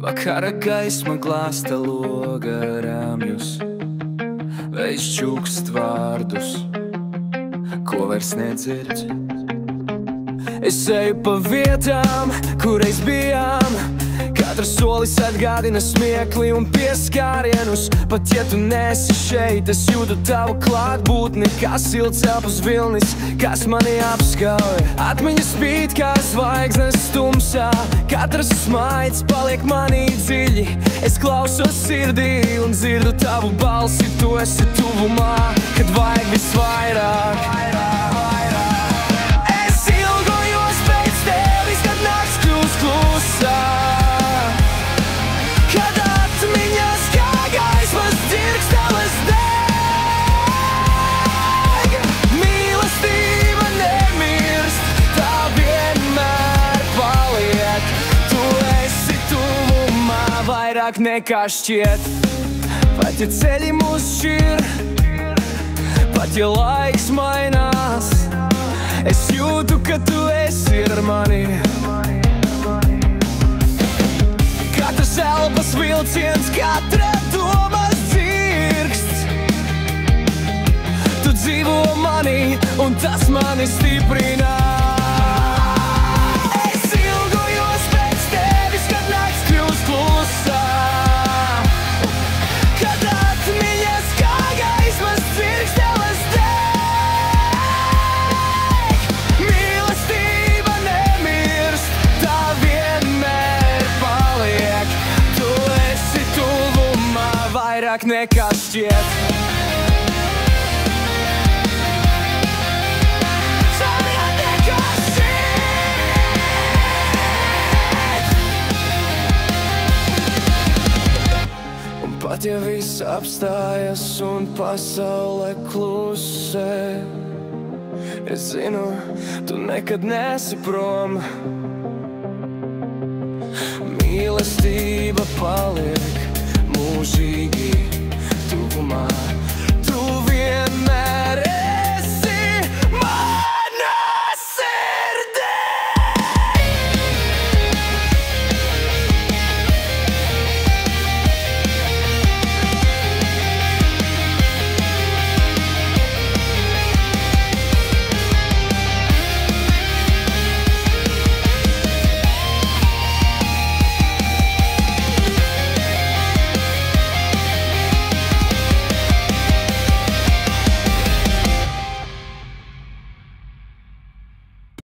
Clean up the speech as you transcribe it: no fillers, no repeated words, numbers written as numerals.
Vakara gaisma glāsta loga rāmjus, vējš čukst vārdus, ko vairs nedzird. Es eju pa vietām, kureiz bijām. Katrs solis atgādina smiekli un pieskārienus. Pat ja tu nesi šeit, es jūtu tavu klātbūtni, kā silts elpas vilnis, kas mani apskauj. Atmiņas spīd kā zvaigznes tumsā, katrs smaids paliek manī dziļi. Es klausos sirdī un dzirdu tavu balsi, tu esi tuvumā, kad vajag visvairāk. Es ilgojos pēc tevis, kad nakts kļūst klusā, kad atmiņas kā gaismas dzirksteles deg. Mīlestība nemirst, tā vienmēr paliek. Tu esi tuvumā vairāk nekā šķiet. Pat ja ceļi mūs šķir, pat ja laiks mainās, es jūtu, ka tu esi ar mani. Katrs elpas vilciens, katra domas dzirksts, tu dzīvo manī un tas mani stiprina. Es ilgojos pēc tevis, kad nakts kļūst klusā, kad atmiņas kā gaismas dzirksteles deg. Mīlestība nemirst, tā vienmēr paliek. Tu esi tuvumā vairāk nekā šķiet. Vairāk nekā šķiet. Un pat ja viss apstājas un pasaule klusē, es zinu, tu nekad nesi prom. Mīlestība paliek.